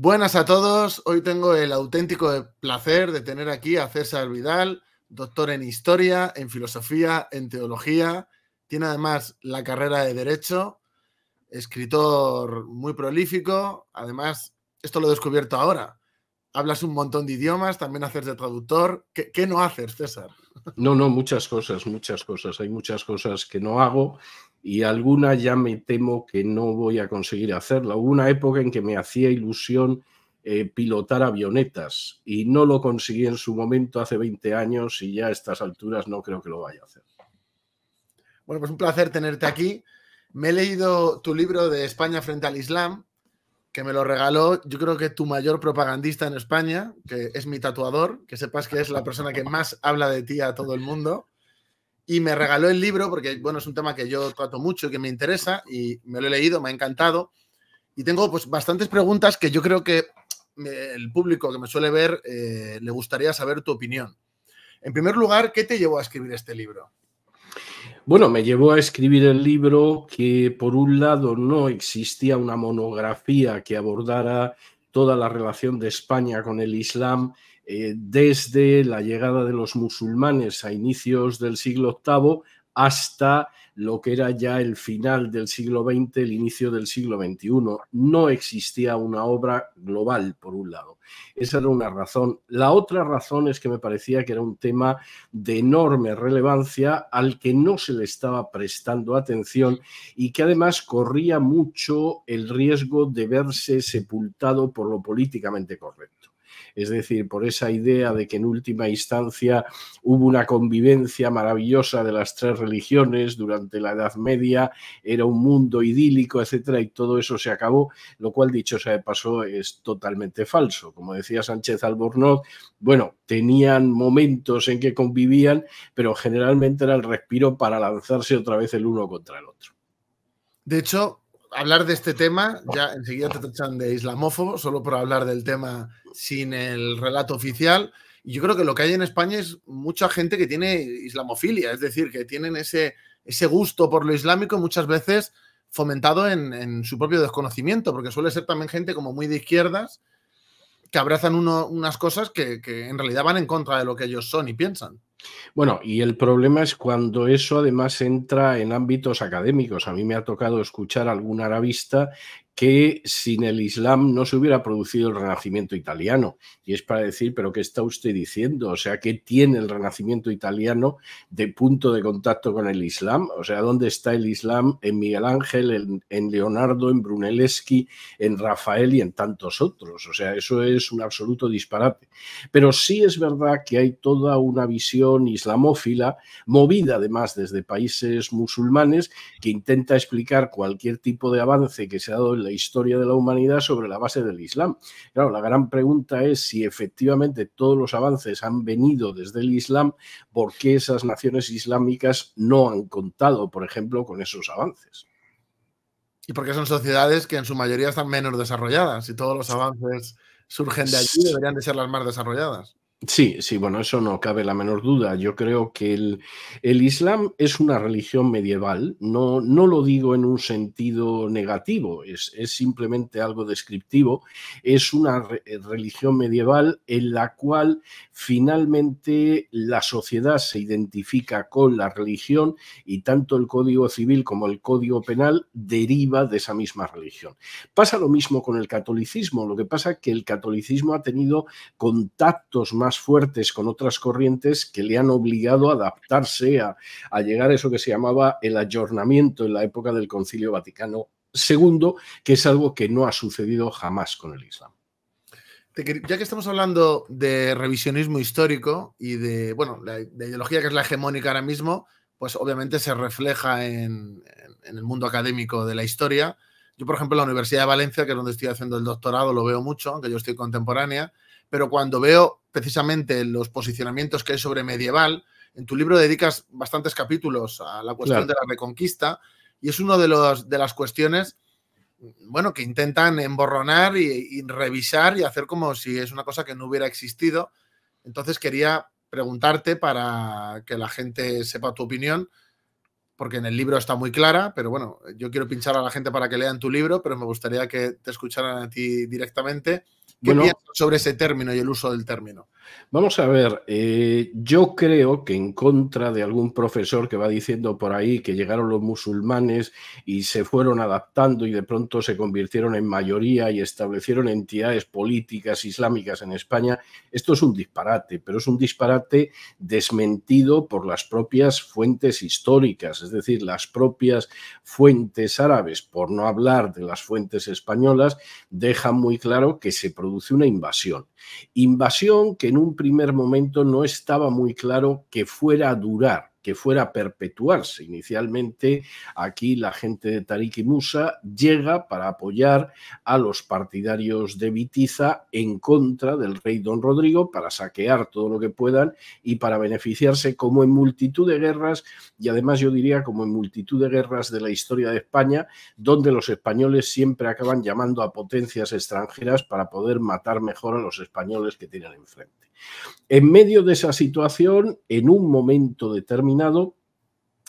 Buenas a todos. Hoy tengo el auténtico placer de tener aquí a César Vidal, doctor en Historia, en Filosofía, en Teología. Tiene además la carrera de Derecho, escritor muy prolífico. Además, esto lo he descubierto ahora. Hablas un montón de idiomas, también haces de traductor. ¿Qué no haces, César? No, muchas cosas, muchas cosas. Hay muchas cosas que no hago y alguna ya me temo que no voy a conseguir hacerla. Hubo una época en que me hacía ilusión pilotar avionetas y no lo conseguí en su momento hace 20 años y ya a estas alturas no creo que lo vaya a hacer. Bueno, pues un placer tenerte aquí. Me he leído tu libro de España frente al Islam, que me lo regaló, yo creo que tu mayor propagandista en España, que es mi tatuador, que sepas que es la persona que más habla de ti a todo el mundo. Y me regaló el libro porque, bueno, es un tema que yo trato mucho y que me interesa y me lo he leído, me ha encantado. Y tengo pues bastantes preguntas que yo creo que el público que me suele ver le gustaría saber tu opinión. En primer lugar, ¿qué te llevó a escribir este libro? Bueno, me llevó a escribir el libro que, por un lado, no existía una monografía que abordara toda la relación de España con el Islam desde la llegada de los musulmanes a inicios del siglo VIII hasta lo que era ya el final del siglo XX, el inicio del siglo XXI. No existía una obra global, por un lado. Esa era una razón. La otra razón es que me parecía que era un tema de enorme relevancia al que no se le estaba prestando atención y que además corría mucho el riesgo de verse sepultado por lo políticamente correcto. Es decir, por esa idea de que en última instancia hubo una convivencia maravillosa de las tres religiones durante la Edad Media, era un mundo idílico, etcétera, y todo eso se acabó, lo cual, dicho sea de paso, es totalmente falso. Como decía Sánchez Albornoz, bueno, tenían momentos en que convivían, pero generalmente era el respiro para lanzarse otra vez el uno contra el otro. De hecho, hablar de este tema, ya enseguida te tachan de islamófobo, solo por hablar del tema sin el relato oficial. Y yo creo que lo que hay en España es mucha gente que tiene islamofilia, es decir, que tienen ese gusto por lo islámico muchas veces fomentado en su propio desconocimiento, porque suele ser también gente como muy de izquierdas que abrazan unas cosas que en realidad van en contra de lo que ellos son y piensan. Bueno, y el problema es cuando eso además entra en ámbitos académicos. A mí me ha tocado escuchar a algún arabista que sin el Islam no se hubiera producido el Renacimiento italiano. Y es para decir, ¿pero qué está usted diciendo? O sea, ¿qué tiene el Renacimiento italiano de punto de contacto con el Islam? O sea, ¿dónde está el Islam en Miguel Ángel, en Leonardo, en Brunelleschi, en Rafael y en tantos otros? O sea, eso es un absoluto disparate. Pero sí es verdad que hay toda una visión islamófila, movida además desde países musulmanes, que intenta explicar cualquier tipo de avance que se ha dado en la historia de la humanidad sobre la base del Islam. Claro, la gran pregunta es si efectivamente todos los avances han venido desde el Islam, ¿por qué esas naciones islámicas no han contado, por ejemplo, con esos avances? Y porque son sociedades que en su mayoría están menos desarrolladas y todos los avances surgen de allí, deberían de ser las más desarrolladas. Sí, bueno, eso no cabe la menor duda. Yo creo que el Islam es una religión medieval, no lo digo en un sentido negativo, es simplemente algo descriptivo. Es una religión medieval en la cual finalmente la sociedad se identifica con la religión y tanto el Código Civil como el Código Penal deriva de esa misma religión. Pasa lo mismo con el catolicismo, lo que pasa es que el catolicismo ha tenido contactos más fuertes con otras corrientes que le han obligado a adaptarse a llegar a eso que se llamaba el ayornamiento en la época del Concilio Vaticano II, que es algo que no ha sucedido jamás con el Islam. Ya que estamos hablando de revisionismo histórico y de, bueno, la ideología que es la hegemónica ahora mismo, pues obviamente se refleja en el mundo académico de la historia. Yo, por ejemplo, en la Universidad de Valencia, que es donde estoy haciendo el doctorado, lo veo mucho, aunque yo estoy contemporánea, pero cuando veo precisamente los posicionamientos que hay sobre medieval, en tu libro dedicas bastantes capítulos a la cuestión de la Reconquista y es una de las cuestiones, bueno, que intentan emborronar y revisar y hacer como si es una cosa que no hubiera existido. Entonces quería preguntarte, para que la gente sepa tu opinión, porque en el libro está muy clara, pero bueno, yo quiero pinchar a la gente para que lean tu libro, pero me gustaría que te escucharan a ti directamente. ¿Qué piensas sobre ese término y el uso del término? Vamos a ver, yo creo que en contra de algún profesor que va diciendo por ahí que llegaron los musulmanes y se fueron adaptando y de pronto se convirtieron en mayoría y establecieron entidades políticas islámicas en España, esto es un disparate, pero es un disparate desmentido por las propias fuentes históricas, es decir, las propias fuentes árabes, por no hablar de las fuentes españolas, dejan muy claro que se produce una invasión. Invasión que en un primer momento no estaba muy claro que fuera a durar, que fuera a perpetuarse. Inicialmente aquí la gente de Tariq y Musa llega para apoyar a los partidarios de Bitiza en contra del rey Don Rodrigo, para saquear todo lo que puedan y para beneficiarse, como en multitud de guerras, y además yo diría como en multitud de guerras de la historia de España, donde los españoles siempre acaban llamando a potencias extranjeras para poder matar mejor a los españoles que tienen enfrente. En medio de esa situación, en un momento determinado,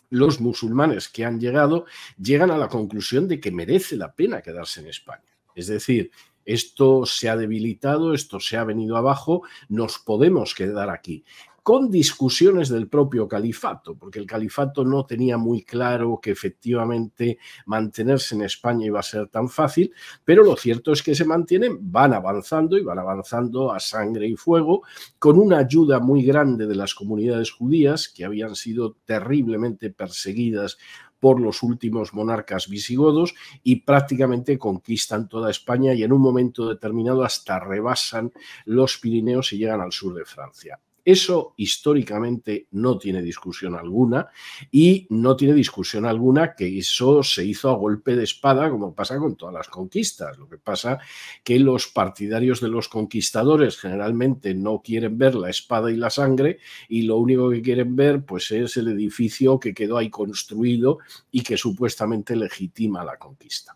los musulmanes que han llegado llegan a la conclusión de que merece la pena quedarse en España. Es decir, esto se ha debilitado, esto se ha venido abajo, nos podemos quedar aquí. Con discusiones del propio califato, porque el califato no tenía muy claro que efectivamente mantenerse en España iba a ser tan fácil, pero lo cierto es que se mantienen, van avanzando y van avanzando a sangre y fuego, con una ayuda muy grande de las comunidades judías que habían sido terriblemente perseguidas por los últimos monarcas visigodos, y prácticamente conquistan toda España y en un momento determinado hasta rebasan los Pirineos y llegan al sur de Francia. Eso históricamente no tiene discusión alguna, y no tiene discusión alguna que eso se hizo a golpe de espada, como pasa con todas las conquistas. Lo que pasa que los partidarios de los conquistadores generalmente no quieren ver la espada y la sangre, y lo único que quieren ver pues es el edificio que quedó ahí construido y que supuestamente legitima la conquista.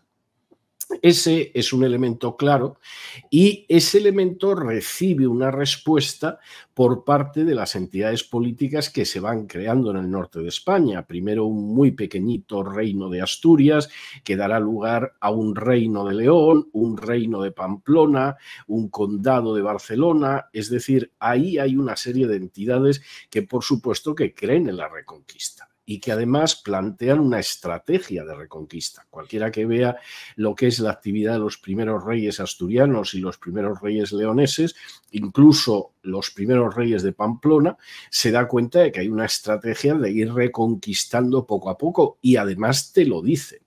Ese es un elemento claro, y ese elemento recibe una respuesta por parte de las entidades políticas que se van creando en el norte de España. Primero un muy pequeñito reino de Asturias, que dará lugar a un reino de León, un reino de Pamplona, un condado de Barcelona. Es decir, ahí hay una serie de entidades que por supuesto que creen en la reconquista y que además plantean una estrategia de reconquista. Cualquiera que vea lo que es la actividad de los primeros reyes asturianos y los primeros reyes leoneses, incluso los primeros reyes de Pamplona, se da cuenta de que hay una estrategia de ir reconquistando poco a poco, y además te lo dicen.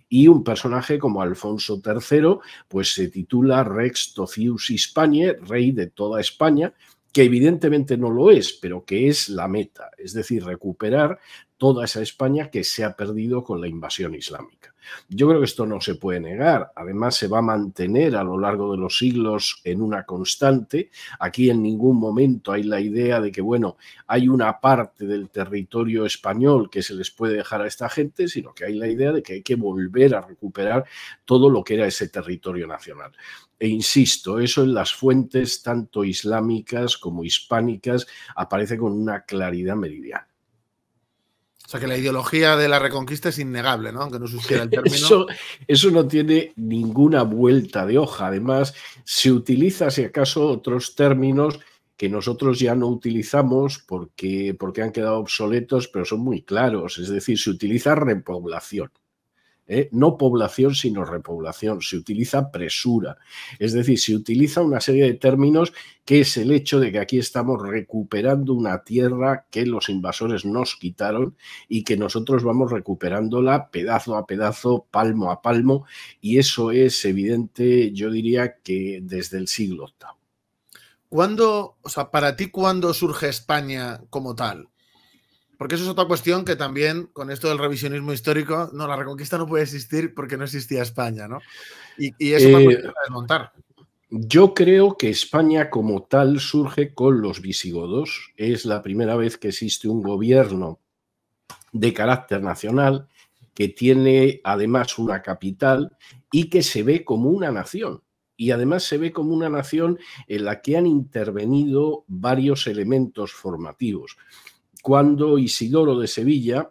Y un personaje como Alfonso III pues se titula Rex Totius Hispaniae, rey de toda España, que evidentemente no lo es, pero que es la meta, es decir, recuperar toda esa España que se ha perdido con la invasión islámica. Yo creo que esto no se puede negar, además se va a mantener a lo largo de los siglos en una constante. Aquí en ningún momento hay la idea de que, bueno, hay una parte del territorio español que se les puede dejar a esta gente, sino que hay la idea de que hay que volver a recuperar todo lo que era ese territorio nacional. E insisto, eso en las fuentes tanto islámicas como hispánicas aparece con una claridad meridiana. O sea que la ideología de la reconquista es innegable, ¿no? Aunque no sugiera el término. Eso no tiene ninguna vuelta de hoja. Además, se utiliza, si acaso, otros términos que nosotros ya no utilizamos porque han quedado obsoletos, pero son muy claros. Es decir, se utiliza repoblación. No población, sino repoblación. Se utiliza presura, es decir, se utiliza una serie de términos que es el hecho de que aquí estamos recuperando una tierra que los invasores nos quitaron y que nosotros vamos recuperándola pedazo a pedazo, palmo a palmo, y eso es evidente, yo diría que desde el siglo VIII. ¿Cuándo, o sea, para ti, cuándo surge España como tal? Porque eso es otra cuestión que también, con esto del revisionismo histórico, no, la reconquista no puede existir porque no existía España, ¿no? Y eso también se va a desmontar. Yo creo que España como tal surge con los visigodos. Es la primera vez que existe un gobierno de carácter nacional que tiene además una capital y que se ve como una nación. Y además se ve como una nación en la que han intervenido varios elementos formativos. Cuando Isidoro de Sevilla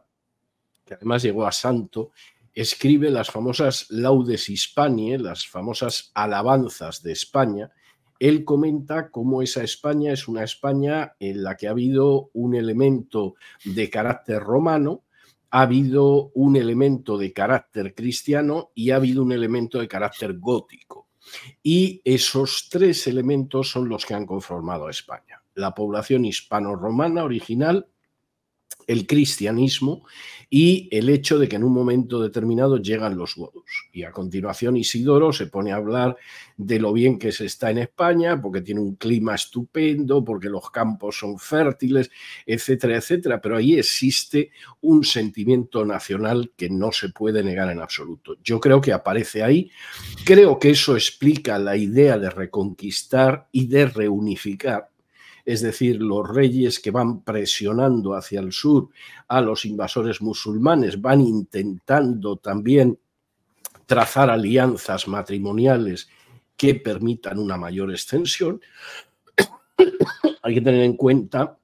que además llegó a santo, escribe las famosas Laudes Hispaniae, las famosas alabanzas de España. Él comenta cómo esa España es una España en la que ha habido un elemento de carácter romano, ha habido un elemento de carácter cristiano y ha habido un elemento de carácter gótico. Y esos tres elementos son los que han conformado a España. La población hispano-romana original, el cristianismo y el hecho de que en un momento determinado llegan los godos. Y a continuación Isidoro se pone a hablar de lo bien que se está en España, porque tiene un clima estupendo, porque los campos son fértiles, etcétera, etcétera. Pero ahí existe un sentimiento nacional que no se puede negar en absoluto. Yo creo que aparece ahí. Creo que eso explica la idea de reconquistar y de reunificar. Es decir, los reyes que van presionando hacia el sur a los invasores musulmanes van intentando también trazar alianzas matrimoniales que permitan una mayor extensión. Hay que tener en cuenta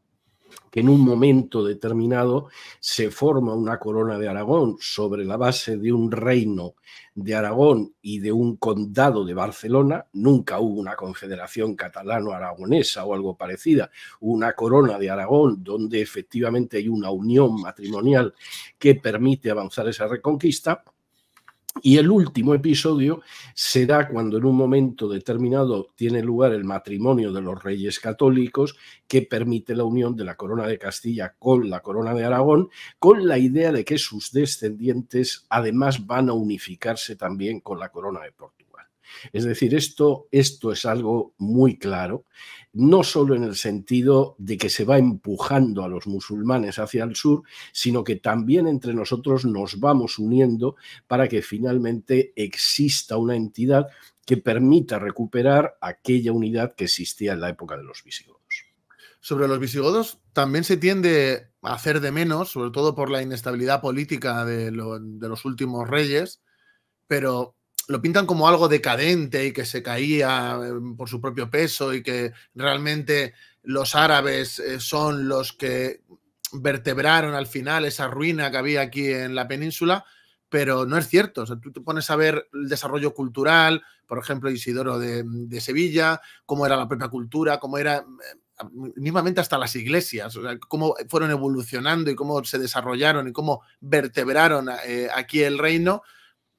que en un momento determinado se forma una corona de Aragón sobre la base de un reino de Aragón y de un condado de Barcelona. Nunca hubo una confederación catalano-aragonesa o algo parecida, una corona de Aragón donde efectivamente hay una unión matrimonial que permite avanzar esa reconquista. Y el último episodio se da cuando en un momento determinado tiene lugar el matrimonio de los reyes católicos que permite la unión de la corona de Castilla con la corona de Aragón, con la idea de que sus descendientes además van a unificarse también con la corona de Portugal. Es decir, esto es algo muy claro, no solo en el sentido de que se va empujando a los musulmanes hacia el sur, sino que también entre nosotros nos vamos uniendo para que finalmente exista una entidad que permita recuperar aquella unidad que existía en la época de los visigodos. Sobre los visigodos también se tiende a hacer de menos, sobre todo por la inestabilidad política de los últimos reyes, pero lo pintan como algo decadente y que se caía por su propio peso y que realmente los árabes son los que vertebraron al final esa ruina que había aquí en la península, pero no es cierto. O sea, tú te pones a ver el desarrollo cultural, por ejemplo, Isidoro de Sevilla, cómo era la propia cultura, cómo era mínimamente hasta las iglesias, o sea, cómo fueron evolucionando y cómo se desarrollaron y cómo vertebraron aquí el reino.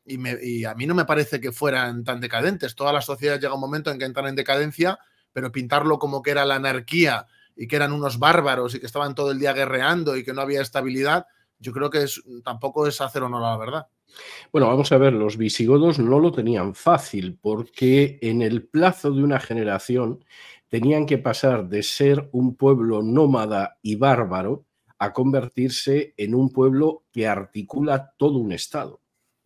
Y a mí no me parece que fueran tan decadentes. Toda la sociedad llega un momento en que entran en decadencia, pero pintarlo como que era la anarquía y que eran unos bárbaros y que estaban todo el día guerreando y que no había estabilidad, yo creo que tampoco es hacer honor a la verdad. Bueno, vamos a ver, los visigodos no lo tenían fácil porque en el plazo de una generación tenían que pasar de ser un pueblo nómada y bárbaro a convertirse en un pueblo que articula todo un estado.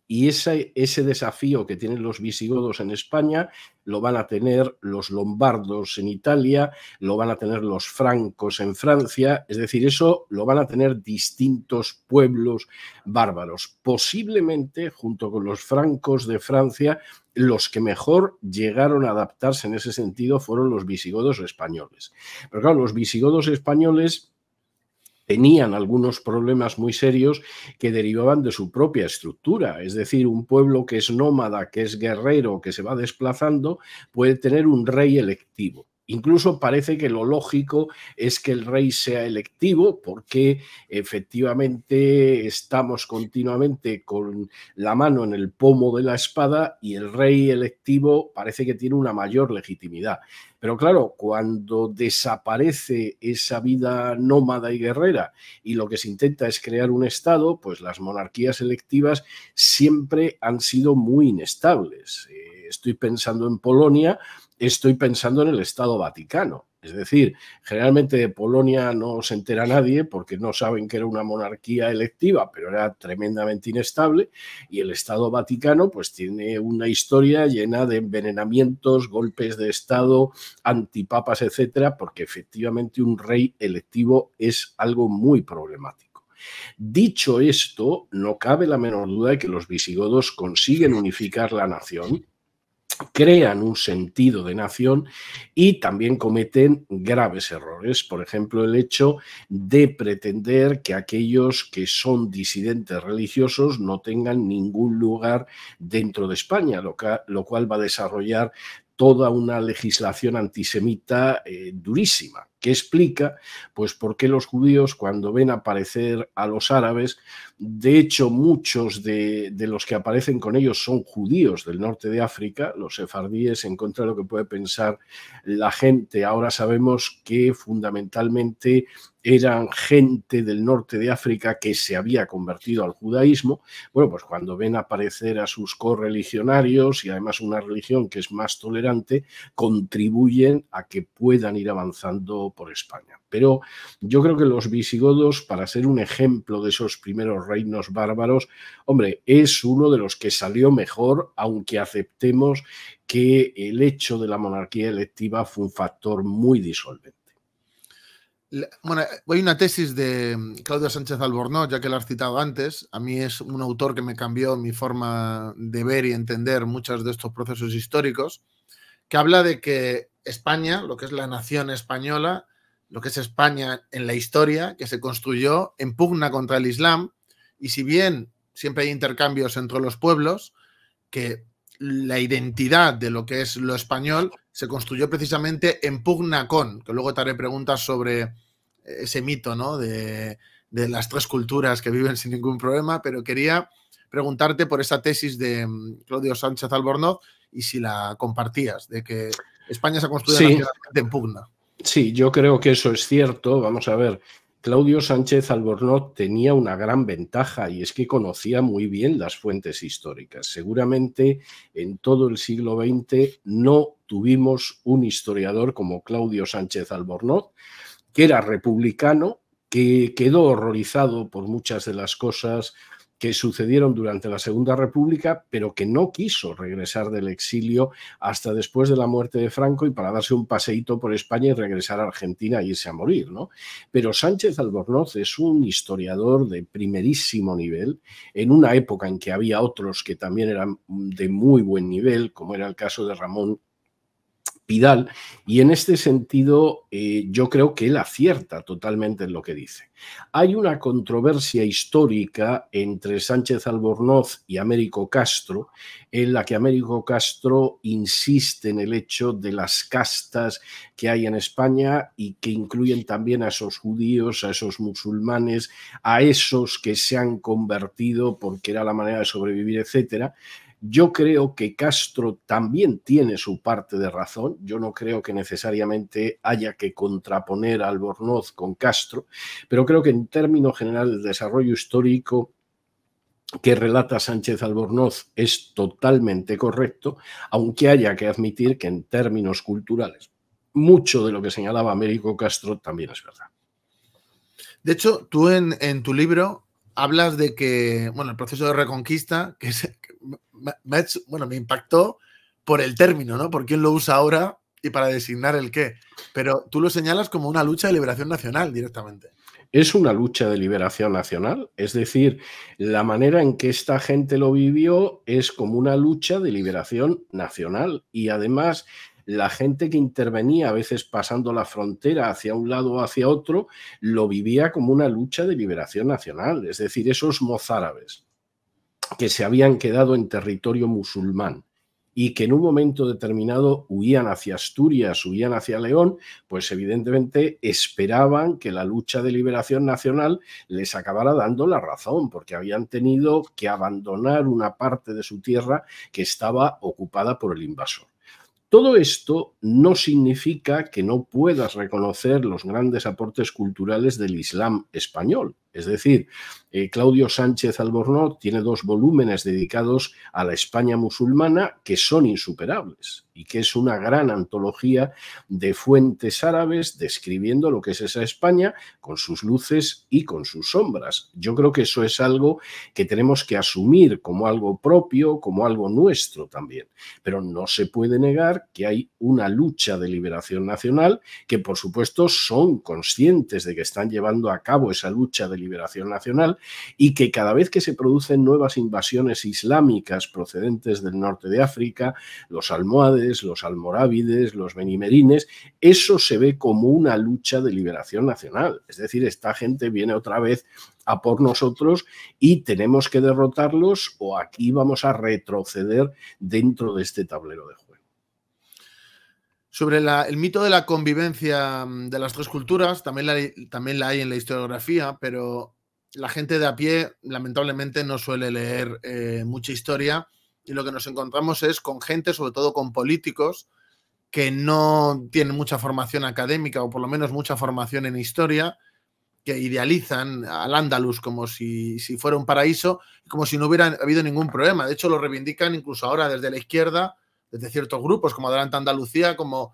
Y ese desafío que tienen los visigodos en España lo van a tener los lombardos en Italia, lo van a tener los francos en Francia, es decir, eso lo van a tener distintos pueblos bárbaros. Posiblemente, junto con los francos de Francia, los que mejor llegaron a adaptarse en ese sentido fueron los visigodos españoles. Pero claro, los visigodos españoles tenían algunos problemas muy serios que derivaban de su propia estructura. Es decir, un pueblo que es nómada, que es guerrero, que se va desplazando, puede tener un rey electivo. Incluso parece que lo lógico es que el rey sea electivo porque efectivamente estamos continuamente con la mano en el pomo de la espada y el rey electivo parece que tiene una mayor legitimidad. Pero claro, cuando desaparece esa vida nómada y guerrera y lo que se intenta es crear un Estado, pues las monarquías electivas siempre han sido muy inestables. Estoy pensando en Polonia, estoy pensando en el Estado Vaticano. Es decir, generalmente de Polonia no se entera nadie porque no saben que era una monarquía electiva, pero era tremendamente inestable, y el Estado Vaticano pues tiene una historia llena de envenenamientos, golpes de Estado, antipapas, etcétera, porque efectivamente un rey electivo es algo muy problemático. Dicho esto, no cabe la menor duda de que los visigodos consiguen unificar la nación. crean un sentido de nación y también cometen graves errores. Por ejemplo, el hecho de pretender que aquellos que son disidentes religiosos no tengan ningún lugar dentro de España, lo cual va a desarrollar toda una legislación antisemita durísima, que explica pues, por qué los judíos, cuando ven aparecer a los árabes, de hecho muchos de los que aparecen con ellos son judíos del norte de África, los sefardíes, en contra de lo que puede pensar la gente. Ahora sabemos que fundamentalmente eran gente del norte de África que se había convertido al judaísmo. Bueno, pues cuando ven aparecer a sus correligionarios y además una religión que es más tolerante, contribuyen a que puedan ir avanzando por España. Pero yo creo que los visigodos, para ser un ejemplo de esos primeros reinos bárbaros, hombre, es uno de los que salió mejor, aunque aceptemos que el hecho de la monarquía electiva fue un factor muy disolvente. Bueno, hay una tesis de Claudio Sánchez Albornoz, ya que lo has citado antes. A mí es un autor que me cambió mi forma de ver y entender muchos de estos procesos históricos, que habla de que España, lo que es la nación española, lo que es España en la historia, que se construyó en pugna contra el Islam, y si bien siempre hay intercambios entre los pueblos, que la identidad de lo que es lo español se construyó precisamente en pugna con, que luego te haré preguntas sobre ese mito, ¿no? de las tres culturas que viven sin ningún problema, pero quería preguntarte por esa tesis de Claudio Sánchez Albornoz y si la compartías, de que España se ha construido nacionalmente en pugna. Sí, yo creo que eso es cierto. Vamos a ver, Claudio Sánchez Albornoz tenía una gran ventaja y es que conocía muy bien las fuentes históricas. Seguramente en todo el siglo XX no tuvimos un historiador como Claudio Sánchez Albornoz, que era republicano, que quedó horrorizado por muchas de las cosas que sucedieron durante la Segunda República, pero que no quiso regresar del exilio hasta después de la muerte de Franco y para darse un paseíto por España y regresar a Argentina e irse a morir, ¿no? Pero Sánchez Albornoz es un historiador de primerísimo nivel, en una época en que había otros que también eran de muy buen nivel, como era el caso de Ramón Pidal, y en este sentido yo creo que él acierta totalmente en lo que dice. Hay una controversia histórica entre Sánchez Albornoz y Américo Castro, en la que Américo Castro insiste en el hecho de las castas que hay en España y que incluyen también a esos judíos, a esos musulmanes, a esos que se han convertido porque era la manera de sobrevivir, etcétera. Yo creo que Castro también tiene su parte de razón. Yo no creo que necesariamente haya que contraponer a Albornoz con Castro, pero creo que en términos generales el desarrollo histórico que relata Sánchez Albornoz es totalmente correcto, aunque haya que admitir que en términos culturales mucho de lo que señalaba Américo Castro también es verdad. De hecho, tú en tu libro hablas de que, bueno, el proceso de reconquista, me impactó por el término, ¿no? Por quién lo usa ahora y para designar el qué. Pero tú lo señalas como una lucha de liberación nacional directamente. Es una lucha de liberación nacional, es decir, la manera en que esta gente lo vivió es como una lucha de liberación nacional y además la gente que intervenía, a veces pasando la frontera hacia un lado o hacia otro, lo vivía como una lucha de liberación nacional, es decir, esos mozárabes que se habían quedado en territorio musulmán y que en un momento determinado huían hacia Asturias, huían hacia León, pues evidentemente esperaban que la lucha de liberación nacional les acabara dando la razón, porque habían tenido que abandonar una parte de su tierra que estaba ocupada por el invasor. Todo esto no significa que no puedas reconocer los grandes aportes culturales del Islam español. Es decir, Claudio Sánchez Albornoz tiene 2 volúmenes dedicados a la España musulmana que son insuperables y que es una gran antología de fuentes árabes describiendo lo que es esa España con sus luces y con sus sombras. Yo creo que eso es algo que tenemos que asumir como algo propio, como algo nuestro también. Pero no se puede negar que hay una lucha de liberación nacional, que por supuesto son conscientes de que están llevando a cabo esa lucha de liberación nacional y que cada vez que se producen nuevas invasiones islámicas procedentes del norte de África, los almohades, los almorávides, los benimerines, eso se ve como una lucha de liberación nacional. Es decir, esta gente viene otra vez a por nosotros y tenemos que derrotarlos o aquí vamos a retroceder dentro de este tablero de juego. Sobre el mito de la convivencia de las tres culturas, también la hay en la historiografía, pero la gente de a pie lamentablemente no suele leer mucha historia y lo que nos encontramos es con gente, sobre todo con políticos, que no tienen mucha formación académica o por lo menos mucha formación en historia, que idealizan al Andalus como si fuera un paraíso, como si no hubiera habido ningún problema. De hecho, lo reivindican incluso ahora desde la izquierda, desde ciertos grupos como Adelante Andalucía, como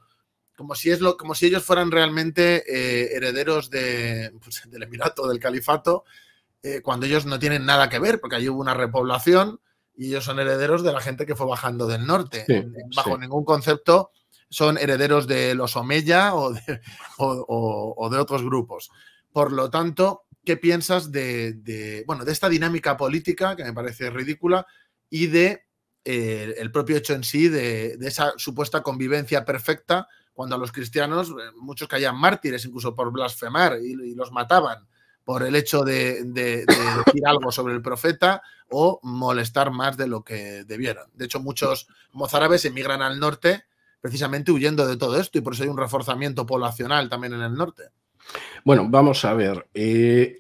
si ellos fueran realmente herederos del Emirato, del Califato, cuando ellos no tienen nada que ver, porque allí hubo una repoblación y ellos son herederos de la gente que fue bajando del norte. Sí, Bajo ningún concepto son herederos de los Omeya o de otros grupos. Por lo tanto, ¿qué piensas de esta dinámica política que me parece ridícula y de el propio hecho en sí de esa supuesta convivencia perfecta cuando a los cristianos, muchos caían mártires incluso por blasfemar y los mataban por el hecho de decir algo sobre el profeta o molestar más de lo que debieran? De hecho, muchos mozárabes emigran al norte precisamente huyendo de todo esto y por eso hay un reforzamiento poblacional también en el norte. Bueno, vamos a ver,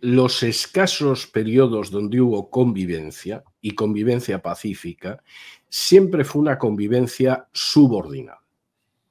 los escasos periodos donde hubo convivencia y convivencia pacífica, siempre fue una convivencia subordinada.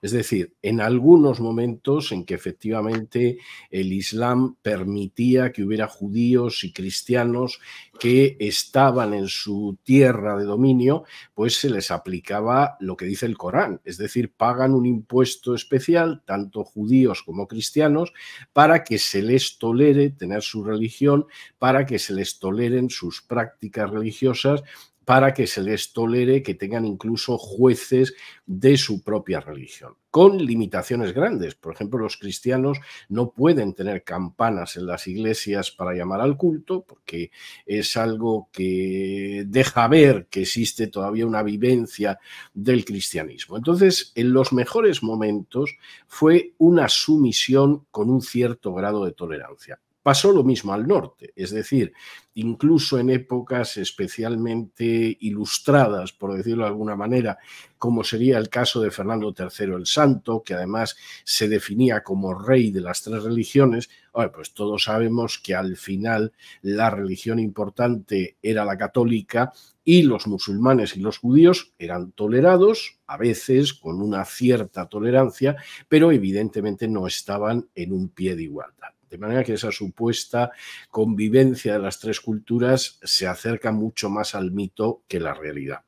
Es decir, en algunos momentos en que efectivamente el Islam permitía que hubiera judíos y cristianos que estaban en su tierra de dominio, pues se les aplicaba lo que dice el Corán, es decir, pagan un impuesto especial, tanto judíos como cristianos, para que se les tolere tener su religión, para que se les toleren sus prácticas religiosas, para que se les tolere que tengan incluso jueces de su propia religión, con limitaciones grandes. Por ejemplo, los cristianos no pueden tener campanas en las iglesias para llamar al culto, porque es algo que deja ver que existe todavía una vivencia del cristianismo. Entonces, en los mejores momentos fue una sumisión con un cierto grado de tolerancia. Pasó lo mismo al norte, es decir, incluso en épocas especialmente ilustradas, por decirlo de alguna manera, como sería el caso de Fernando III el Santo, que además se definía como rey de las tres religiones, pues todos sabemos que al final la religión importante era la católica y los musulmanes y los judíos eran tolerados, a veces con una cierta tolerancia, pero evidentemente no estaban en un pie de igualdad. De manera que esa supuesta convivencia de las tres culturas se acerca mucho más al mito que la realidad.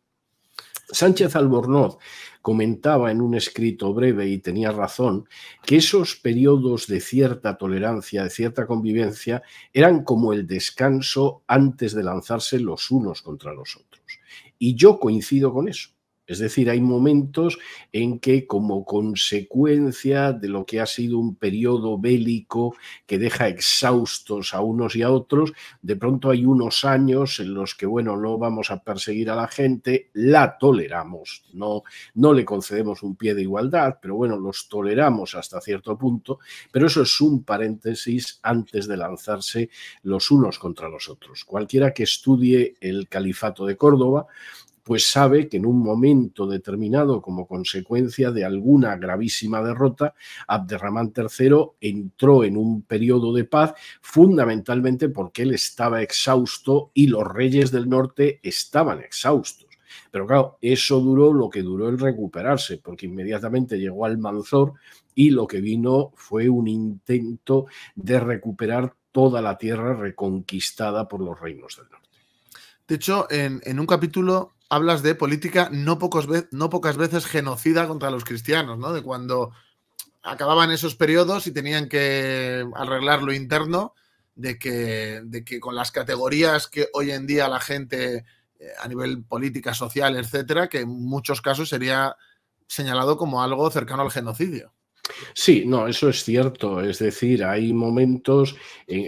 Sánchez Albornoz comentaba en un escrito breve, y tenía razón, que esos periodos de cierta tolerancia, de cierta convivencia, eran como el descanso antes de lanzarse los unos contra los otros. Y yo coincido con eso. Es decir, hay momentos en que, como consecuencia de lo que ha sido un periodo bélico que deja exhaustos a unos y a otros, de pronto hay unos años en los que, bueno, no vamos a perseguir a la gente, la toleramos, no le concedemos un pie de igualdad, pero bueno, los toleramos hasta cierto punto, pero eso es un paréntesis antes de lanzarse los unos contra los otros. Cualquiera que estudie el Califato de Córdoba, pues sabe que en un momento determinado, como consecuencia de alguna gravísima derrota, Abderramán III entró en un periodo de paz, fundamentalmente porque él estaba exhausto y los reyes del norte estaban exhaustos. Pero claro, eso duró lo que duró el recuperarse, porque inmediatamente llegó Almanzor y lo que vino fue un intento de recuperar toda la tierra reconquistada por los reinos del norte. De hecho, en un capítulo hablas de política no pocas veces genocida contra los cristianos, ¿no? De cuando acababan esos periodos y tenían que arreglar lo interno, de que con las categorías que hoy en día la gente a nivel política, social, etcétera, que en muchos casos sería señalado como algo cercano al genocidio. Sí, no, eso es cierto. Es decir, hay momentos,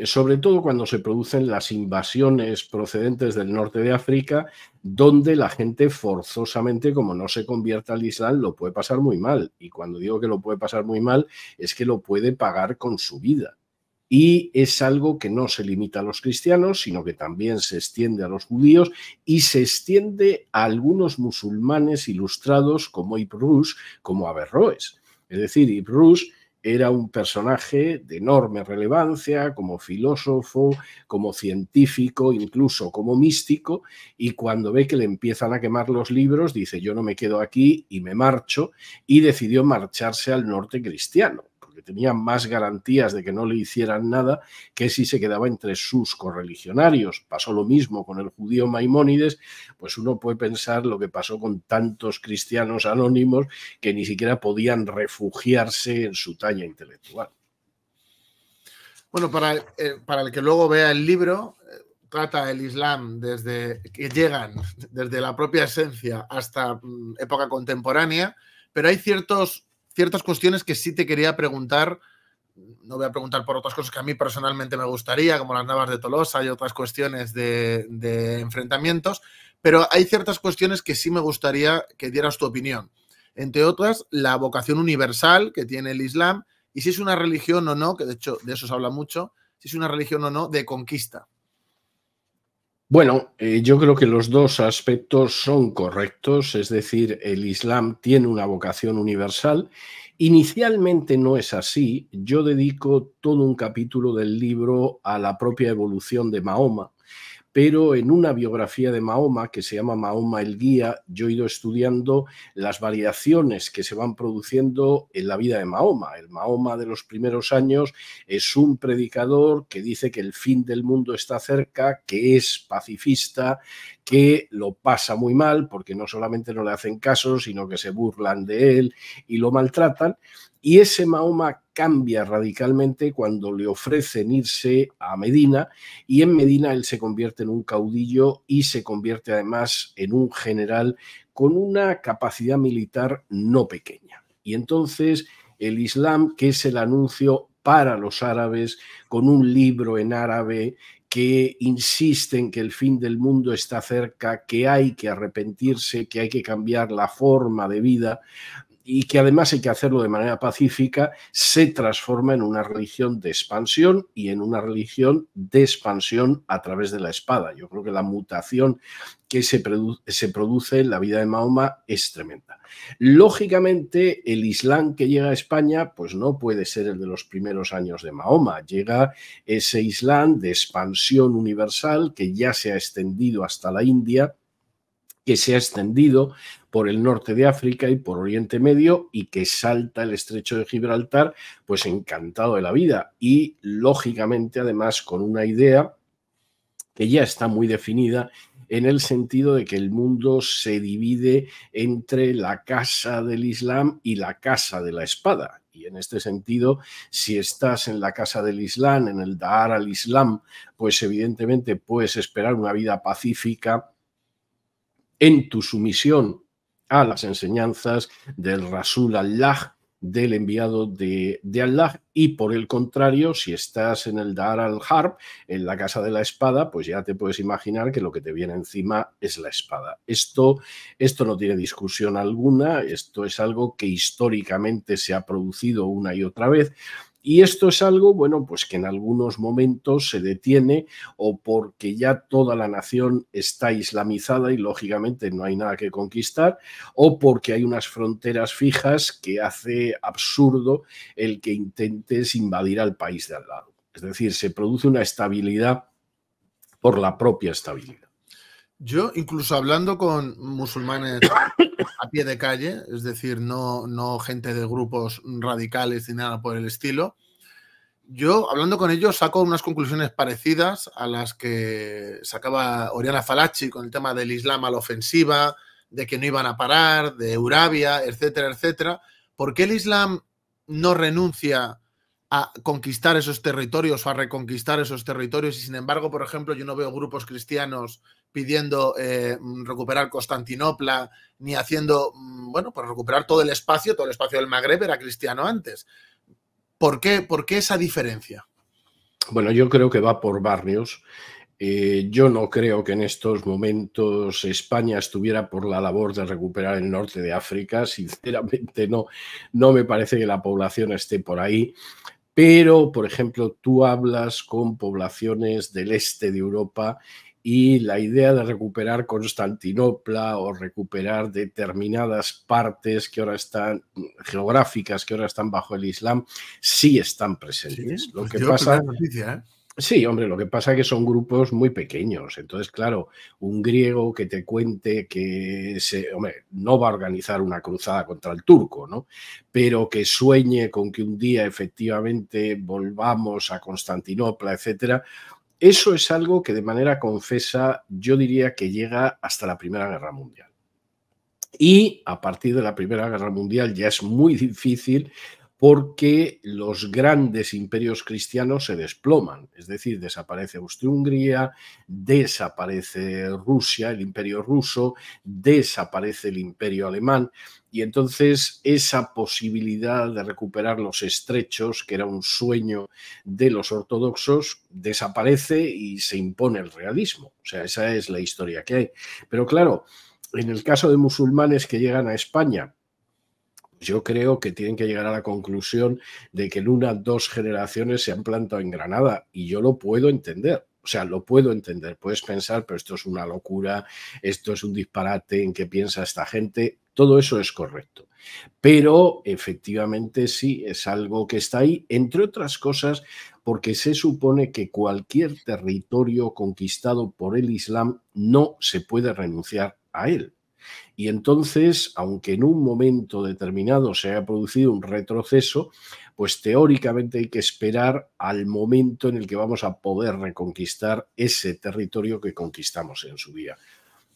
sobre todo cuando se producen las invasiones procedentes del norte de África, donde la gente forzosamente, como no se convierta al Islam, lo puede pasar muy mal. Y cuando digo que lo puede pasar muy mal, es que lo puede pagar con su vida. Y es algo que no se limita a los cristianos, sino que también se extiende a los judíos y se extiende a algunos musulmanes ilustrados como Ibn Rushd, como Averroes. Es decir, Ibn Rushd era un personaje de enorme relevancia como filósofo, como científico, incluso como místico, y cuando ve que le empiezan a quemar los libros, dice: yo no me quedo aquí y me marcho, y decidió marcharse al norte cristiano, porque tenía más garantías de que no le hicieran nada que si se quedaba entre sus correligionarios. Pasó lo mismo con el judío Maimónides. Pues uno puede pensar lo que pasó con tantos cristianos anónimos que ni siquiera podían refugiarse en su talla intelectual. Bueno, para el que luego vea el libro, trata el Islam desde que llegan, desde la propia esencia hasta época contemporánea, pero hay ciertas cuestiones que sí te quería preguntar. No voy a preguntar por otras cosas que a mí personalmente me gustaría, como las Navas de Tolosa y otras cuestiones de enfrentamientos, pero hay ciertas cuestiones que sí me gustaría que dieras tu opinión. Entre otras, la vocación universal que tiene el Islam y si es una religión o no, que de hecho de eso se habla mucho, si es una religión o no de conquista. Bueno, yo creo que los dos aspectos son correctos, es decir, el Islam tiene una vocación universal. Inicialmente no es así. Yo dedico todo un capítulo del libro a la propia evolución de Mahoma, pero en una biografía de Mahoma que se llama Mahoma el Guía, yo he ido estudiando las variaciones que se van produciendo en la vida de Mahoma. El Mahoma de los primeros años es un predicador que dice que el fin del mundo está cerca, que es pacifista, que lo pasa muy mal porque no solamente no le hacen caso, sino que se burlan de él y lo maltratan. Y ese Mahoma cambia radicalmente cuando le ofrecen irse a Medina, y en Medina él se convierte en un caudillo y se convierte además en un general con una capacidad militar no pequeña. Y entonces el Islam, que es el anuncio para los árabes, con un libro en árabe que insiste en que el fin del mundo está cerca, que hay que arrepentirse, que hay que cambiar la forma de vida, y que además hay que hacerlo de manera pacífica, se transforma en una religión de expansión y en una religión de expansión a través de la espada. Yo creo que la mutación que se produce en la vida de Mahoma es tremenda. Lógicamente, el Islam que llega a España pues no puede ser el de los primeros años de Mahoma. Llega ese Islam de expansión universal que ya se ha extendido hasta la India, que se ha extendido por el norte de África y por Oriente Medio, y que salta el estrecho de Gibraltar, pues encantado de la vida. Y lógicamente además con una idea que ya está muy definida, en el sentido de que el mundo se divide entre la casa del Islam y la casa de la espada. Y en este sentido, si estás en la casa del Islam, en el Dar al-Islam, pues evidentemente puedes esperar una vida pacífica en tu sumisión a las enseñanzas del Rasul Allah, del enviado de Allah. Y por el contrario, si estás en el Dar al-Harb, en la casa de la espada, pues ya te puedes imaginar que lo que te viene encima es la espada. Esto no tiene discusión alguna, esto es algo que históricamente se ha producido una y otra vez. Y esto es algo, bueno, pues que en algunos momentos se detiene, o porque ya toda la nación está islamizada y lógicamente no hay nada que conquistar, o porque hay unas fronteras fijas que hace absurdo el que intentes invadir al país de al lado. Es decir, se produce una estabilidad por la propia estabilidad. Yo, incluso hablando con musulmanes a pie de calle, es decir, no gente de grupos radicales ni nada por el estilo, Yo, hablando con ellos, saco unas conclusiones parecidas a las que sacaba Oriana Fallaci con el tema del Islam a la ofensiva, de que no iban a parar, de Eurabia, etcétera, etcétera. ¿Por qué el Islam no renuncia a conquistar esos territorios o a reconquistar esos territorios? Y sin embargo, por ejemplo, yo no veo grupos cristianos pidiendo recuperar Constantinopla, ni haciendo, bueno, pues recuperar todo el espacio del Magreb era cristiano antes. ¿Por qué esa diferencia? Bueno, yo creo que va por barrios. Yo no creo que en estos momentos España estuviera por la labor de recuperar el norte de África. Sinceramente, no me parece que la población esté por ahí. Pero, por ejemplo, tú hablas con poblaciones del este de Europa y la idea de recuperar Constantinopla o recuperar determinadas partes que ahora están geográficas, que ahora están bajo el Islam, sí están presentes. Sí, Lo pues que yo, primera pasa noticia, ¿eh? Sí, hombre, lo que pasa es que son grupos muy pequeños. Entonces, claro, un griego que te cuente que hombre, no va a organizar una cruzada contra el turco, ¿no? Pero que sueñe con que un día efectivamente volvamos a Constantinopla, etcétera, eso es algo que de manera confesa yo diría que llega hasta la Primera Guerra Mundial. Y a partir de la Primera Guerra Mundial ya es muy difícil porque los grandes imperios cristianos se desploman, es decir, desaparece Austria-Hungría, desaparece Rusia, el imperio ruso, desaparece el imperio alemán y entonces esa posibilidad de recuperar los estrechos, que era un sueño de los ortodoxos, desaparece y se impone el realismo. O sea, esa es la historia que hay. Pero claro, en el caso de musulmanes que llegan a España, yo creo que tienen que llegar a la conclusión de que en unas 2 generaciones se han plantado en Granada y yo lo puedo entender. O sea, lo puedo entender. Puedes pensar, pero esto es una locura, esto es un disparate, ¿en qué piensa esta gente? Todo eso es correcto. Pero efectivamente sí, es algo que está ahí, entre otras cosas, porque se supone que cualquier territorio conquistado por el Islam no se puede renunciar a él. Y entonces, aunque en un momento determinado se haya producido un retroceso, pues teóricamente hay que esperar al momento en el que vamos a poder reconquistar ese territorio que conquistamos en su día.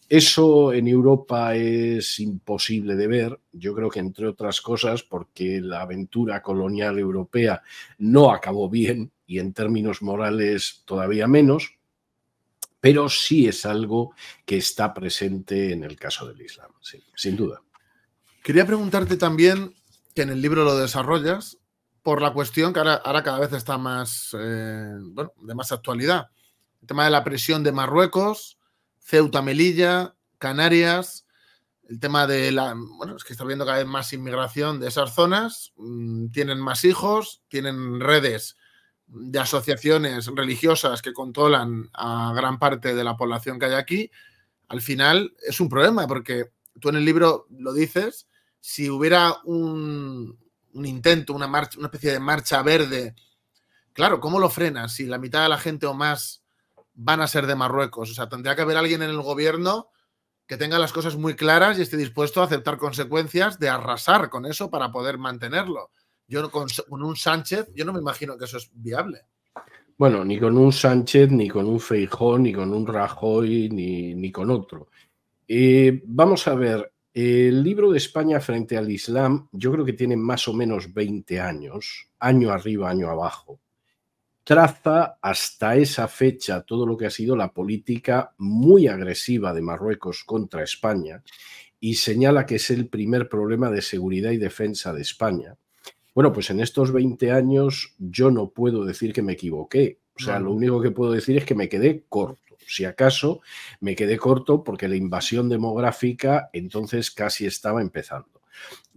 Eso en Europa es imposible de ver, yo creo que entre otras cosas porque la aventura colonial europea no acabó bien y en términos morales todavía menos, pero sí es algo que está presente en el caso del Islam, sí, sin duda. Quería preguntarte también, que en el libro lo desarrollas, por la cuestión que ahora cada vez está más, bueno, de más actualidad. El tema de la presión de Marruecos, Ceuta, Melilla, Canarias, el tema de la... Bueno, es que está habiendo cada vez más inmigración de esas zonas, tienen más hijos, tienen redes de asociaciones religiosas que controlan a gran parte de la población que hay aquí. Al final es un problema porque tú en el libro lo dices, si hubiera un intento, una especie de marcha verde, claro, ¿cómo lo frenas? Si la mitad de la gente o más van a ser de Marruecos. O sea, tendría que haber alguien en el gobierno que tenga las cosas muy claras y esté dispuesto a aceptar consecuencias de arrasar con eso para poder mantenerlo. Yo con un Sánchez, yo no me imagino que eso es viable. Bueno, ni con un Sánchez, ni con un Feijóo, ni con un Rajoy, ni con otro. Vamos a ver, el libro de España frente al Islam, yo creo que tiene más o menos 20 años, año arriba, año abajo. Traza hasta esa fecha todo lo que ha sido la política muy agresiva de Marruecos contra España y señala que es el primer problema de seguridad y defensa de España. Bueno, pues en estos 20 años yo no puedo decir que me equivoqué. O sea, lo único que puedo decir es que me quedé corto. Si acaso me quedé corto porque la invasión demográfica entonces casi estaba empezando.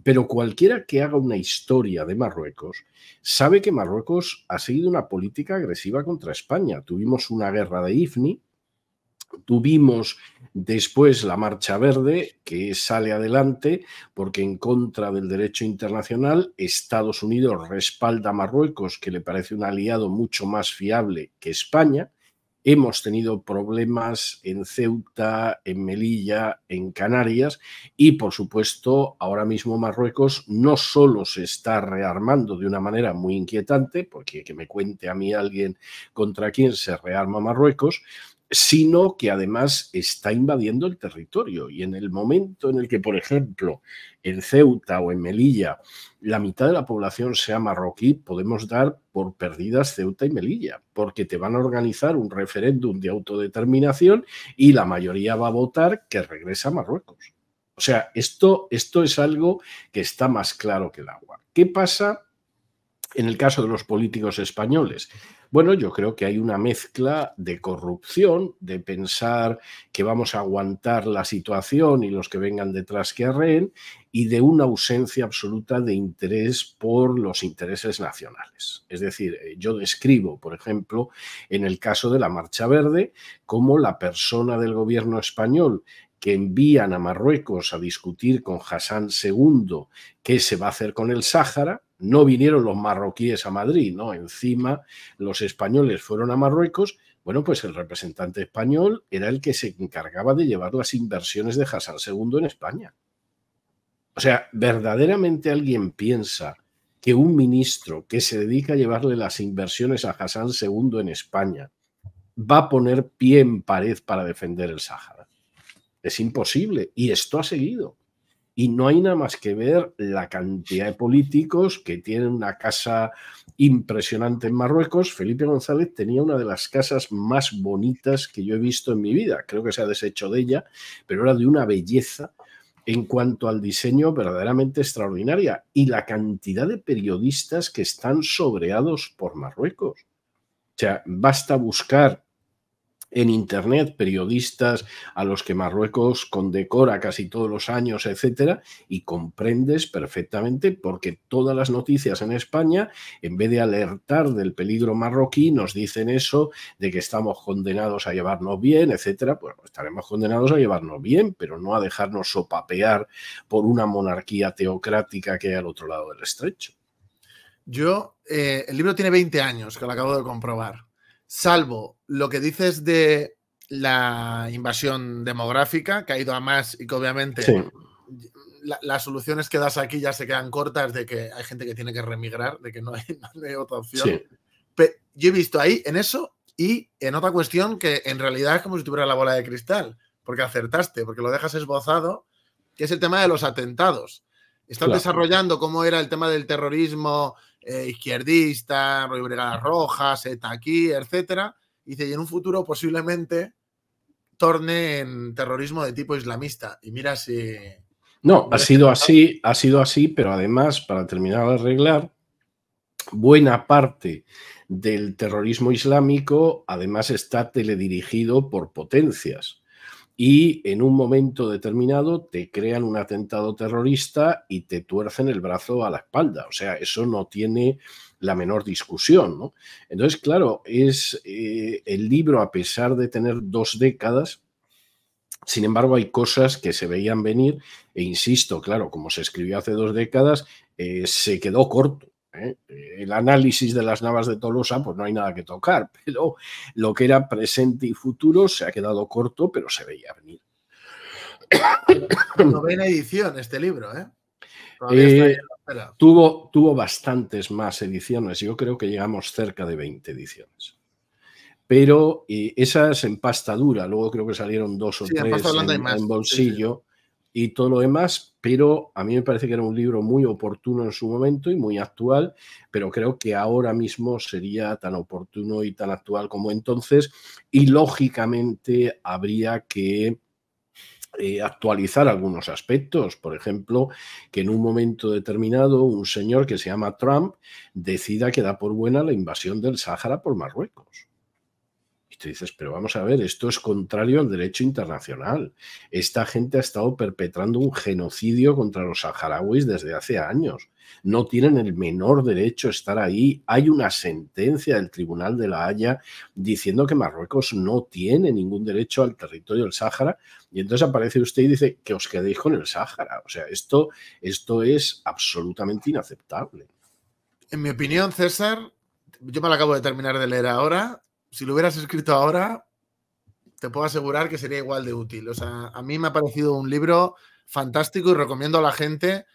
Pero cualquiera que haga una historia de Marruecos sabe que Marruecos ha seguido una política agresiva contra España. Tuvimos una guerra de Ifni, tuvimos después la Marcha Verde, que sale adelante porque en contra del derecho internacional Estados Unidos respalda a Marruecos, que le parece un aliado mucho más fiable que España, hemos tenido problemas en Ceuta, en Melilla, en Canarias y, por supuesto, ahora mismo Marruecos no solo se está rearmando de una manera muy inquietante, porque que me cuente a mí alguien contra quién se rearma Marruecos, sino que además está invadiendo el territorio. Y en el momento en el que, por ejemplo, en Ceuta o en Melilla la mitad de la población sea marroquí, podemos dar por perdidas Ceuta y Melilla, porque te van a organizar un referéndum de autodeterminación y la mayoría va a votar que regresa a Marruecos. O sea, esto es algo que está más claro que el agua. ¿Qué pasa en el caso de los políticos españoles? Bueno, yo creo que hay una mezcla de corrupción, de pensar que vamos a aguantar la situación y los que vengan detrás que arreen, y de una ausencia absoluta de interés por los intereses nacionales. Es decir, yo describo, por ejemplo, en el caso de la Marcha Verde, cómo la persona del gobierno español que envían a Marruecos a discutir con Hassan II qué se va a hacer con el Sáhara. No vinieron los marroquíes a Madrid, ¿no? Encima los españoles fueron a Marruecos. Bueno, pues el representante español era el que se encargaba de llevar las inversiones de Hassan II en España. O sea, ¿verdaderamente alguien piensa que un ministro que se dedica a llevarle las inversiones a Hassan II en España va a poner pie en pared para defender el Sáhara? Es imposible. Y esto ha seguido. Y no hay nada más que ver la cantidad de políticos que tienen una casa impresionante en Marruecos. Felipe González tenía una de las casas más bonitas que yo he visto en mi vida. Creo que se ha deshecho de ella, pero era de una belleza en cuanto al diseño verdaderamente extraordinaria. Y la cantidad de periodistas que están sobreados por Marruecos. O sea, basta buscar en Internet periodistas a los que Marruecos condecora casi todos los años, etcétera, y comprendes perfectamente porque todas las noticias en España, en vez de alertar del peligro marroquí, nos dicen eso de que estamos condenados a llevarnos bien, etcétera. Bueno, estaremos condenados a llevarnos bien, pero no a dejarnos sopapear por una monarquía teocrática que hay al otro lado del estrecho. El libro tiene 20 años, que lo acabo de comprobar. Salvo lo que dices de la invasión demográfica, que ha ido a más y que obviamente sí, las soluciones que das aquí ya se quedan cortas, de que hay gente que tiene que remigrar, de que no hay otra opción. Sí. Pero yo he visto ahí en eso y en otra cuestión que en realidad es como si tuviera la bola de cristal, porque acertaste, porque lo dejas esbozado, que es el tema de los atentados. Estás desarrollando cómo era el tema del terrorismo izquierdista, Brigadas Rojas, ETA aquí, etcétera. Y en un futuro posiblemente torne en terrorismo de tipo islamista. Y mira si... No, ha sido así, pero además, para terminar de arreglar, buena parte del terrorismo islámico además está teledirigido por potencias. Y en un momento determinado te crean un atentado terrorista y te tuercen el brazo a la espalda. O sea, eso no tiene la menor discusión, ¿no? Entonces, claro, es el libro, a pesar de tener 2 décadas, sin embargo, hay cosas que se veían venir e insisto, claro, como se escribió hace 2 décadas, se quedó corto. El análisis de las Navas de Tolosa, pues no hay nada que tocar, pero lo que era presente y futuro se ha quedado corto, pero se veía venir. 9ª edición este libro, ¿eh? Tuvo bastantes más ediciones, yo creo que llegamos cerca de 20 ediciones. Pero esas en pasta dura, luego creo que salieron 2 o 3 en bolsillo. Sí. Y todo lo demás, pero a mí me parece que era un libro muy oportuno en su momento y muy actual, pero creo que ahora mismo sería tan oportuno y tan actual como entonces, y lógicamente habría que actualizar algunos aspectos, por ejemplo, que en un momento determinado un señor que se llama Trump decida que da por buena la invasión del Sáhara por Marruecos. Y tú dices, pero vamos a ver, esto es contrario al derecho internacional. Esta gente ha estado perpetrando un genocidio contra los saharauis desde hace años. No tienen el menor derecho a estar ahí. Hay una sentencia del Tribunal de la Haya diciendo que Marruecos no tiene ningún derecho al territorio del Sáhara. Y entonces aparece usted y dice que os quedéis con el Sáhara. O sea, esto es absolutamente inaceptable. En mi opinión, César, yo me lo acabo de terminar de leer ahora. si lo hubieras escrito ahora, te puedo asegurar que sería igual de útil. O sea, a mí me ha parecido un libro fantástico y recomiendo a la gente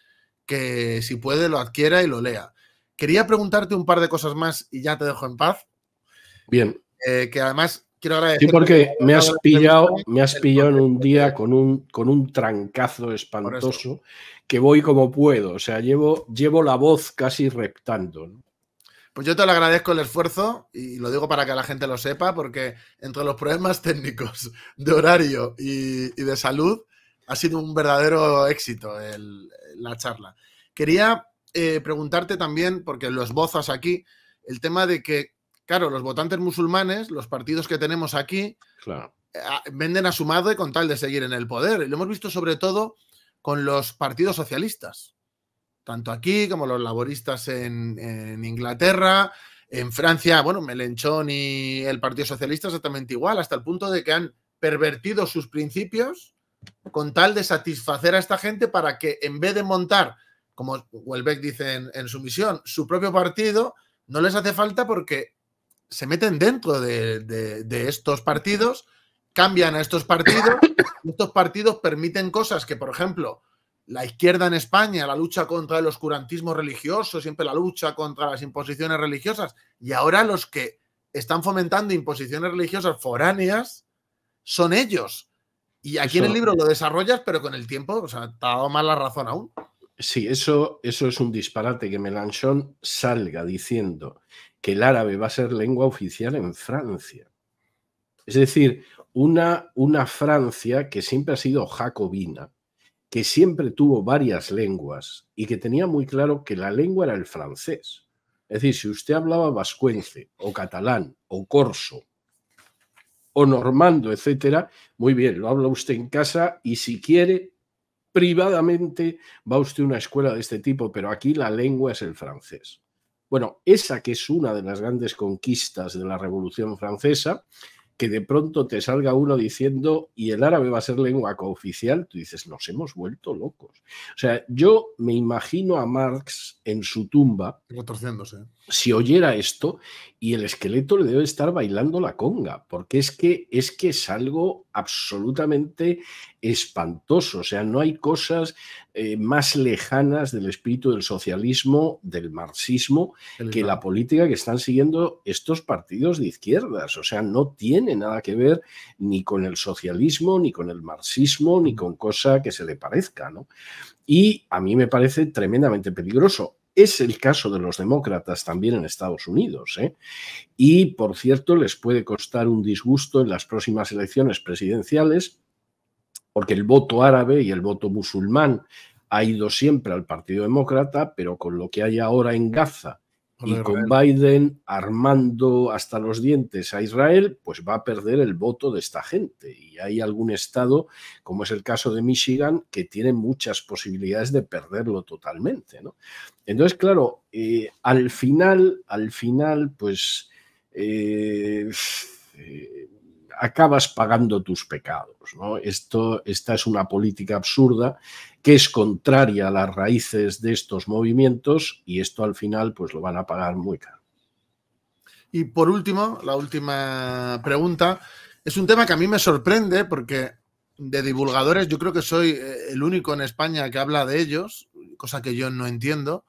que si puede lo adquiera y lo lea. Quería preguntarte un par de cosas más y ya te dejo en paz. Bien. Que además quiero Sí, agradecer. porque me has pillado en un día con un trancazo espantoso que voy como puedo. O sea, llevo la voz casi reptando, ¿no? Pues yo te lo agradezco el esfuerzo y lo digo para que la gente lo sepa, porque entre los problemas técnicos de horario y de salud ha sido un verdadero éxito la charla. Quería preguntarte también, porque lo esbozas aquí, el tema de que, claro, los votantes musulmanes, los partidos que tenemos aquí, claro, venden a su madre con tal de seguir en el poder. Y lo hemos visto sobre todo con los partidos socialistas. Tanto aquí como los laboristas en Inglaterra, en Francia, bueno, Mélenchon y el Partido Socialista exactamente igual, hasta el punto de que han pervertido sus principios con tal de satisfacer a esta gente para que en vez de montar, como Houellebecq dice en su misión, su propio partido, no les hace falta porque se meten dentro de estos partidos, cambian a estos partidos, y estos partidos permiten cosas que, por ejemplo, la izquierda en España, la lucha contra el oscurantismo religioso, siempre la lucha contra las imposiciones religiosas, y ahora los que están fomentando imposiciones religiosas foráneas son ellos. Y aquí en el libro lo desarrollas, pero con el tiempo, o sea, te ha dado más la razón aún. Sí, eso es un disparate, que Mélenchon salga diciendo que el árabe va a ser lengua oficial en Francia. Es decir, una Francia que siempre ha sido jacobina, que siempre tuvo varias lenguas y que tenía muy claro que la lengua era el francés. Es decir, si usted hablaba vascuence o catalán o corso o normando, etcétera, muy bien, lo habla usted en casa y si quiere, privadamente va usted a una escuela de este tipo, pero aquí la lengua es el francés. Bueno, esa que es una de las grandes conquistas de la Revolución Francesa, que de pronto te salga uno diciendo y el árabe va a ser lengua cooficial, tú dices, nos hemos vuelto locos. O sea, yo me imagino a Marx en su tumba, retorciéndose, si oyera esto, y el esqueleto le debe estar bailando la conga, porque es que es algo absolutamente espantoso. O sea, no hay cosas más lejanas del espíritu del socialismo, del marxismo, que la política que están siguiendo estos partidos de izquierdas. O sea, no tiene nada que ver ni con el socialismo, ni con el marxismo, ni con cosa que se le parezca, ¿no? Y a mí me parece tremendamente peligroso. Es el caso de los demócratas también en Estados Unidos, ¿eh? Y, por cierto, les puede costar un disgusto en las próximas elecciones presidenciales, porque el voto árabe y el voto musulmán ha ido siempre al Partido Demócrata, pero con lo que hay ahora en Gaza y con Biden armando hasta los dientes a Israel, pues va a perder el voto de esta gente. Y hay algún estado, como es el caso de Michigan, que tiene muchas posibilidades de perderlo totalmente, ¿no? Entonces, claro, al final, pues acabas pagando tus pecados, ¿no? Esta es una política absurda que es contraria a las raíces de estos movimientos y esto al final pues lo van a pagar muy caro. Y por último, la última pregunta, es un tema que a mí me sorprende porque de divulgadores yo creo que soy el único en España que habla de ellos, cosa que yo no entiendo.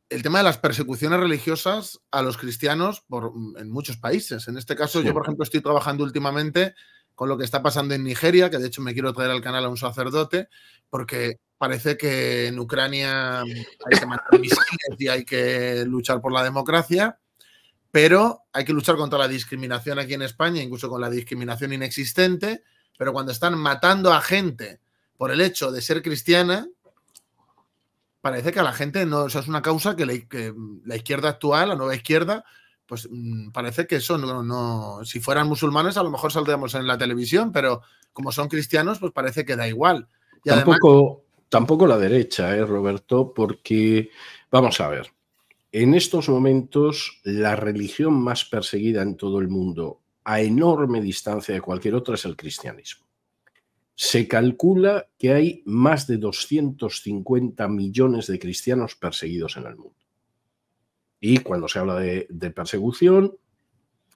El tema de las persecuciones religiosas a los cristianos en muchos países. En este caso, sí. Yo, por ejemplo, estoy trabajando últimamente con lo que está pasando en Nigeria, que de hecho me quiero traer al canal a un sacerdote, porque parece que en Ucrania hay que matar misiles y hay que luchar por la democracia, pero hay que luchar contra la discriminación aquí en España, incluso con la discriminación inexistente, pero cuando están matando a gente por el hecho de ser cristiana, parece que a la gente no, o sea, es una causa que la izquierda actual, la nueva izquierda, pues parece que eso no, si fueran musulmanes a lo mejor saldríamos en la televisión, pero como son cristianos, pues parece que da igual. Y tampoco la derecha, Roberto, porque, vamos a ver, en estos momentos la religión más perseguida en todo el mundo, a enorme distancia de cualquier otra, es el cristianismo. Se calcula que hay más de 250 millones de cristianos perseguidos en el mundo. Y cuando se habla de persecución,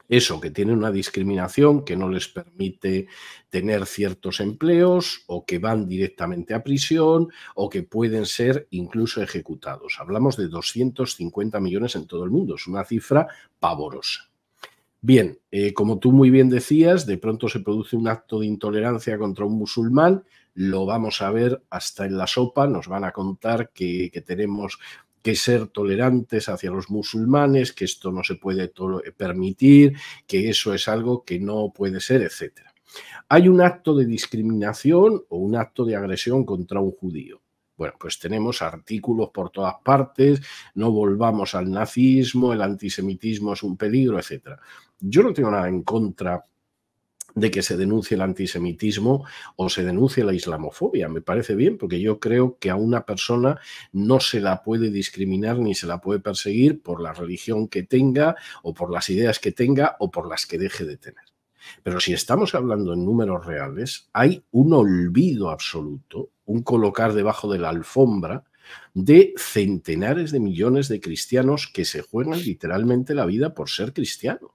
Eso, que tienen una discriminación que no les permite tener ciertos empleos o que van directamente a prisión o que pueden ser incluso ejecutados. Hablamos de 250 millones en todo el mundo, es una cifra pavorosa. Bien, como tú muy bien decías, de pronto se produce un acto de intolerancia contra un musulmán, lo vamos a ver hasta en la sopa, nos van a contar que tenemos que ser tolerantes hacia los musulmanes, que esto no se puede permitir, que eso es algo que no puede ser, etc. Hay un acto de discriminación o un acto de agresión contra un judío. Bueno, pues tenemos artículos por todas partes, no volvamos al nazismo, el antisemitismo es un peligro, etc. Yo no tengo nada en contra de que se denuncie el antisemitismo o se denuncie la islamofobia. Me parece bien, porque yo creo que a una persona no se la puede discriminar ni se la puede perseguir por la religión que tenga o por las ideas que tenga o por las que deje de tener. Pero si estamos hablando en números reales, hay un olvido absoluto, un colocar debajo de la alfombra de centenares de millones de cristianos que se juegan literalmente la vida por ser cristianos.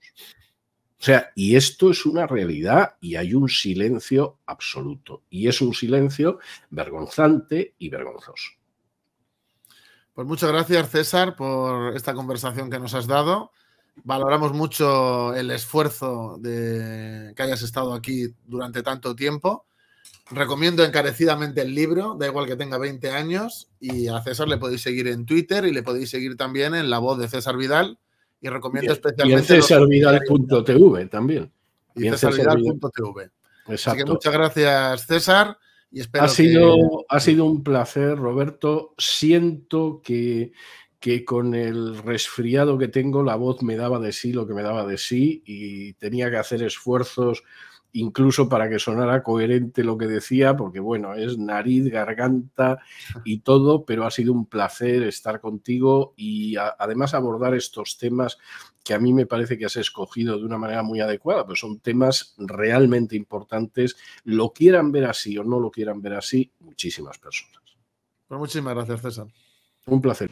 O sea, y esto es una realidad y hay un silencio absoluto. Y es un silencio vergonzante y vergonzoso. Pues muchas gracias, César, por esta conversación que nos has dado. Valoramos mucho el esfuerzo de que hayas estado aquí durante tanto tiempo. Recomiendo encarecidamente el libro, da igual que tenga 20 años, y a César le podéis seguir en Twitter y le podéis seguir también en La Voz de César Vidal. Y recomiendo especialmente... Y en cesarvidal.tv también. Y cesarvidal.tv. Así que muchas gracias, César. Y espero ha sido un placer, Roberto. Siento que con el resfriado que tengo la voz me daba de sí lo que me daba de sí y tenía que hacer esfuerzos incluso para que sonara coherente lo que decía, porque bueno, es nariz, garganta y todo, pero ha sido un placer estar contigo y además abordar estos temas que a mí me parece que has escogido de una manera muy adecuada, pues son temas realmente importantes, lo quieran ver así o no lo quieran ver así, muchísimas personas. Pues muchísimas gracias, César. Un placer.